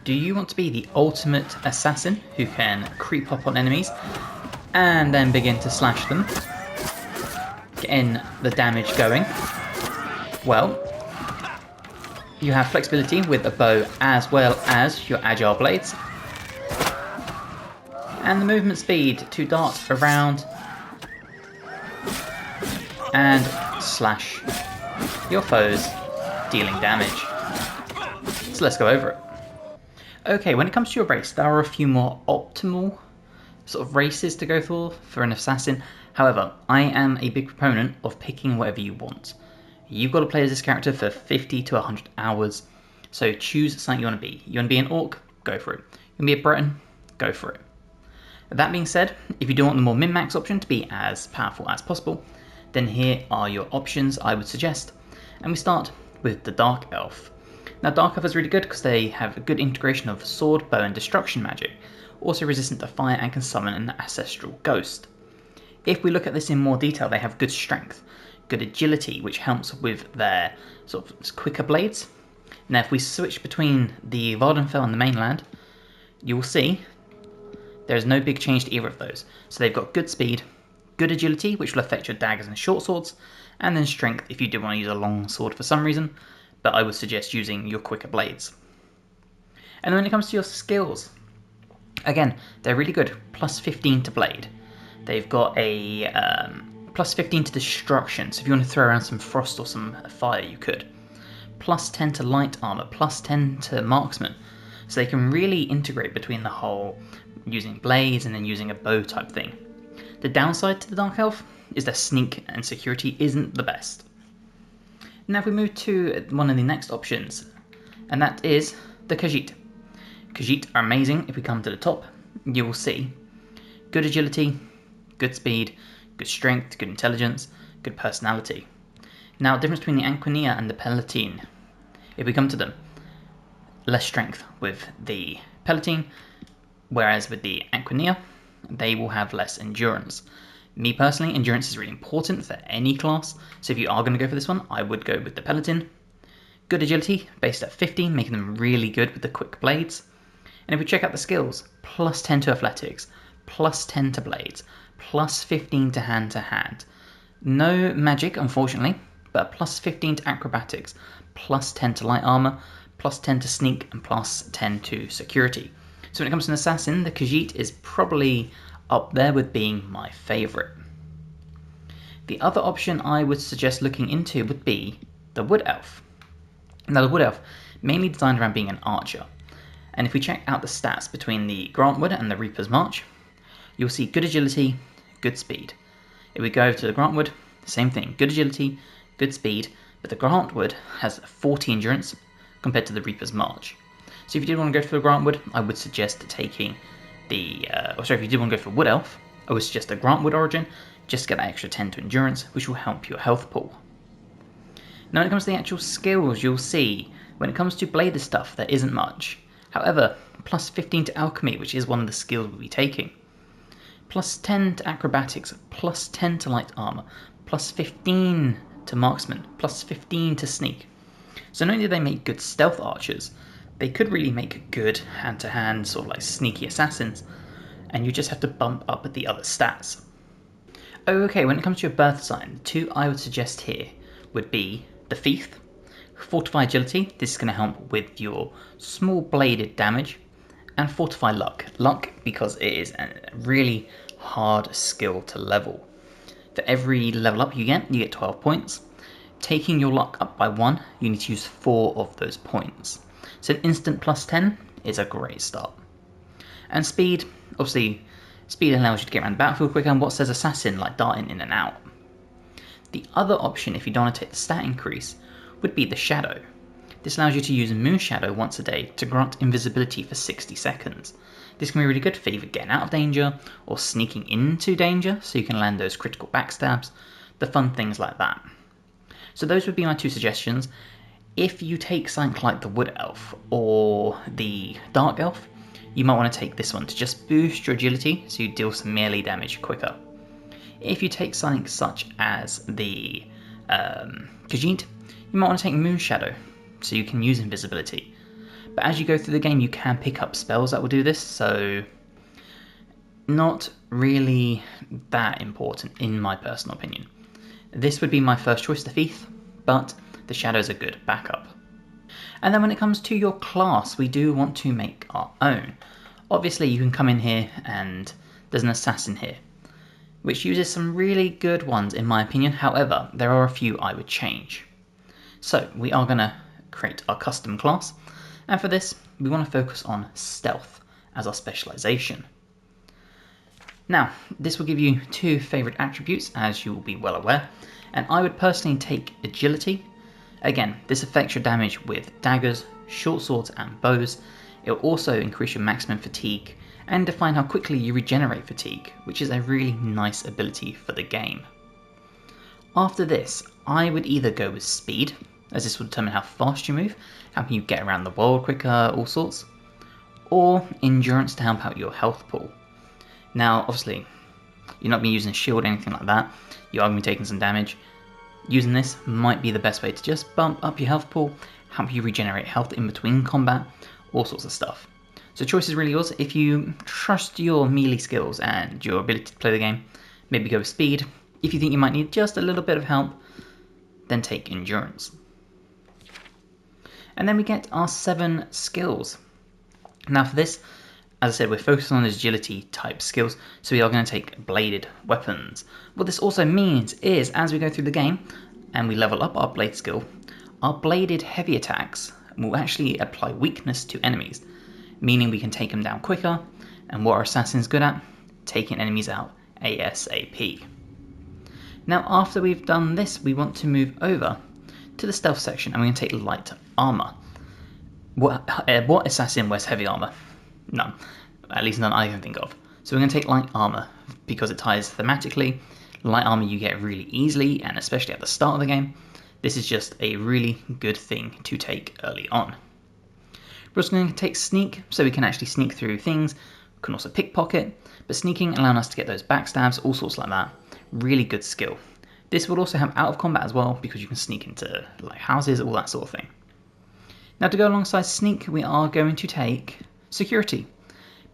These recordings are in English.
Do you want to be the ultimate assassin who can creep up on enemies and then begin to slash them, getting the damage going? Well, you have flexibility with a bow as well as your agile blades, and the movement speed to dart around and slash your foes, dealing damage. So let's go over it. Okay, when it comes to your race, there are a few more optimal sort of races to go for an assassin. However, I am a big proponent of picking whatever you want. You've got to play as this character for 50 to 100 hours, so choose something you want to be. You want to be an orc? Go for it. You want to be a Breton? Go for it. That being said, if you do want the more min-max option to be as powerful as possible, then here are your options I would suggest. And we start with the Dark Elf. Now Dark Elf is really good because they have a good integration of sword, bow and destruction magic, also resistant to fire and can summon an ancestral ghost. If we look at this in more detail, they have good strength, good agility, which helps with their sort of quicker blades. Now if we switch between the Vardenfell and the mainland, you will see there is no big change to either of those. So they've got good speed, good agility, which will affect your daggers and short swords, and then strength if you do want to use a long sword for some reason, but I would suggest using your quicker blades. And then when it comes to your skills, again, they're really good. Plus 15 to blade. They've got a plus 15 to destruction, so if you want to throw around some frost or some fire, you could. Plus 10 to light armor, plus 10 to marksman. So they can really integrate between the whole using blades and then using a bow type thing. The downside to the Dark Elf is their sneak and security isn't the best. Now if we move to one of the next options, and that is the Khajiit. Khajiit are amazing. If we come to the top, you will see good agility, good speed, good strength, good intelligence, good personality. Now the difference between the Anquinia and the Palatine, if we come to them, less strength with the Palatine, whereas with the Anquinia, they will have less endurance. Me personally, endurance is really important for any class, so if you are going to go for this one, I would go with the Paladin. Good agility, based at 15, making them really good with the quick blades. And if we check out the skills, plus 10 to athletics, plus 10 to blades, plus 15 to hand. No magic, unfortunately, but plus 15 to acrobatics, plus 10 to light armor, plus 10 to sneak, and plus 10 to security. So when it comes to an assassin, the Khajiit is probably up there with being my favourite. The other option I would suggest looking into would be the Wood Elf. Now the Wood Elf, mainly designed around being an archer, and if we check out the stats between the Grantwood and the Reaper's March, you'll see good agility, good speed. If we go to the Grantwood, same thing, good agility, good speed, but the Grantwood has 40 endurance compared to the Reaper's March. So if you did want to go for the Grantwood, I would suggest taking if you did want to go for Wood Elf, I would suggest a Grantwood origin, just to get that extra 10 to endurance, which will help your health pool. Now when it comes to the actual skills, you'll see, when it comes to bladed stuff, there isn't much. However, plus 15 to alchemy, which is one of the skills we'll be taking. Plus 10 to acrobatics, plus 10 to light armor, plus 15 to marksman, plus 15 to sneak. So not only do they make good stealth archers, they could really make good hand-to-hand, sort of like sneaky assassins, and you just have to bump up the other stats. Okay, when it comes to your birth sign, the two I would suggest here would be the Thief. Fortify Agility, this is going to help with your small bladed damage, and Fortify Luck. Luck because it is a really hard skill to level. For every level up you get 12 points. Taking your luck up by 1, you need to use 4 of those points. So an instant plus 10 is a great start. And speed, obviously, speed allows you to get around the battlefield quicker, and what says assassin like darting in and out. The other option, if you don't want to take the stat increase, would be the Shadow. This allows you to use Moon Shadow once a day to grant invisibility for 60 seconds. This can be really good for either getting out of danger or sneaking into danger, so you can land those critical backstabs, the fun things like that. So those would be my two suggestions. If you take something like the Wood Elf or the Dark Elf, you might want to take this one to just boost your agility so you deal some melee damage quicker. If you take something such as the Khajiit, you might want to take Moon Shadow so you can use invisibility. But as you go through the game, you can pick up spells that will do this, so not really that important in my personal opinion. This would be my first choice, the Thief, but the Shadow's a good backup. And then when it comes to your class, we do want to make our own. Obviously you can come in here and there's an assassin here, which uses some really good ones in my opinion. However, there are a few I would change. So we are going to create our custom class, and for this we want to focus on stealth as our specialization. Now, this will give you two favourite attributes, as you will be well aware, and I would personally take agility. Again, this affects your damage with daggers, short swords and bows. It will also increase your maximum fatigue and define how quickly you regenerate fatigue, which is a really nice ability for the game. After this, I would either go with speed, as this will determine how fast you move, helping you get around the world quicker, all sorts, or endurance to help out your health pool. Now, obviously, you're not going to be using a shield or anything like that. You are going to be taking some damage. Using this might be the best way to just bump up your health pool, help you regenerate health in between combat, all sorts of stuff. So choice is really yours. If you trust your melee skills and your ability to play the game, maybe go with speed. If you think you might need just a little bit of help, then take endurance. And then we get our 7 skills. Now for this, as I said, we're focused on agility type skills, so we are going to take bladed weapons. What this also means is, as we go through the game and we level up our blade skill, our bladed heavy attacks will actually apply weakness to enemies, meaning we can take them down quicker, and what our assassin's good at? Taking enemies out ASAP. Now after we've done this, we want to move over to the stealth section, and we're going to take light armor. What assassin wears heavy armor? None. At least none I can think of. So we're going to take light armor because it ties thematically. Light armor you get really easily, and especially at the start of the game. This is just a really good thing to take early on. We're also going to take sneak, so we can actually sneak through things. We can also pickpocket, but sneaking allowing us to get those backstabs, all sorts like that. Really good skill. This will also have out of combat as well, because you can sneak into like houses, all that sort of thing. Now to go alongside sneak, we are going to take security.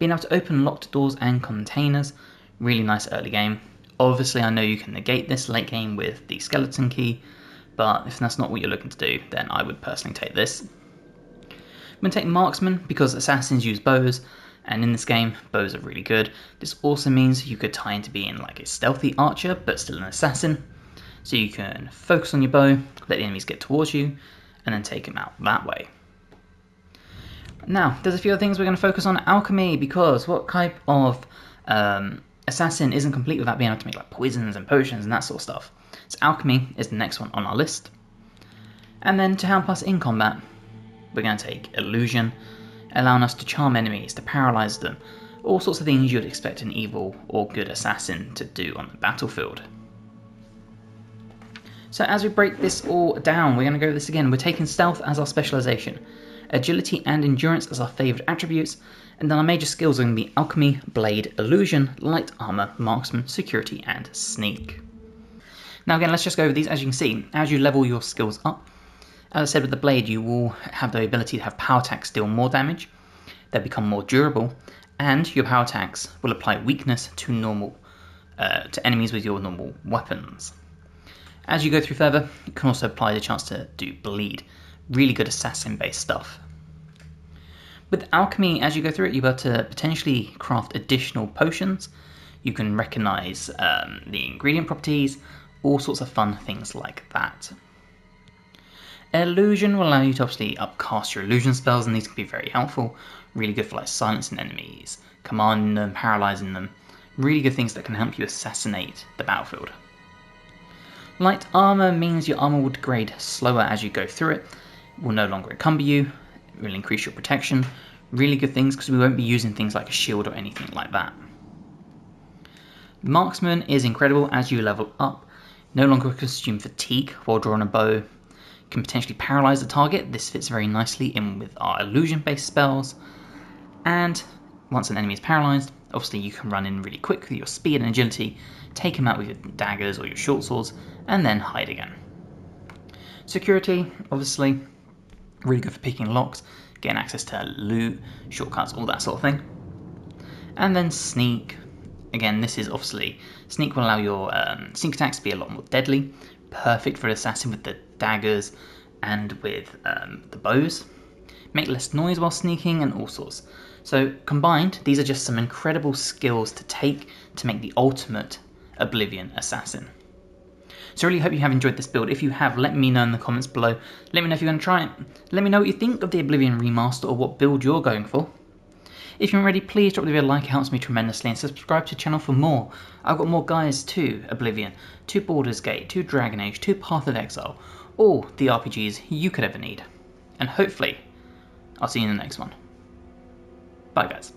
Being able to open locked doors and containers, really nice early game. Obviously I know you can negate this late game with the skeleton key, but if that's not what you're looking to do, then I would personally take this. I'm going to take marksman because assassins use bows, and in this game bows are really good. This also means you could tie into being like a stealthy archer but still an assassin, so you can focus on your bow, let the enemies get towards you, and then take them out that way. Now, there's a few other things we're going to focus on. Alchemy, because what type of assassin isn't complete without being able to make like poisons and potions and that sort of stuff? So alchemy is the next one on our list. And then to help us in combat, we're going to take illusion, allowing us to charm enemies, to paralyze them, all sorts of things you would expect an evil or good assassin to do on the battlefield. So as we break this all down, we're going to go over this again. We're taking stealth as our specialization, agility and endurance as our favourite attributes, and then our major skills are going to be alchemy, blade, illusion, light armor, marksman, security, and sneak. Now again, let's just go over these. As you can see, as you level your skills up, as I said with the blade, you will have the ability to have power attacks deal more damage, they'll become more durable, and your power attacks will apply weakness to enemies with your normal weapons. As you go through further, you can also apply the chance to do bleed. Really good assassin-based stuff. With alchemy, as you go through it, you'll be able to potentially craft additional potions. You can recognise the ingredient properties, all sorts of fun things like that. Illusion will allow you to obviously upcast your illusion spells, and these can be very helpful. Really good for like silencing enemies, commanding them, paralysing them. Really good things that can help you assassinate the battlefield. Light armor means your armor will degrade slower as you go through it. It will no longer encumber you. It will increase your protection. Really good things because we won't be using things like a shield or anything like that. Marksman is incredible as you level up. No longer consume fatigue while drawing a bow. Can potentially paralyze the target. This fits very nicely in with our illusion based spells. And once an enemy is paralyzed, obviously you can run in really quick with your speed and agility, take him out with your daggers or your short swords, and then hide again. Security, obviously, really good for picking locks, getting access to loot, shortcuts, all that sort of thing. And then sneak. Again, this is obviously, sneak will allow your sneak attacks to be a lot more deadly. Perfect for an assassin with the daggers and with the bows. Make less noise while sneaking and all sorts. So combined, these are just some incredible skills to take to make the ultimate Oblivion assassin. So I really hope you have enjoyed this build. If you have, let me know in the comments below. Let me know if you're going to try it. Let me know what you think of the Oblivion Remaster or what build you're going for. If you're ready, please drop the video a like, it helps me tremendously, and subscribe to the channel for more. I've got more guides to Oblivion, to Baldur's Gate, to Dragon Age, to Path of Exile, all the RPGs you could ever need. And hopefully, I'll see you in the next one. Bye guys.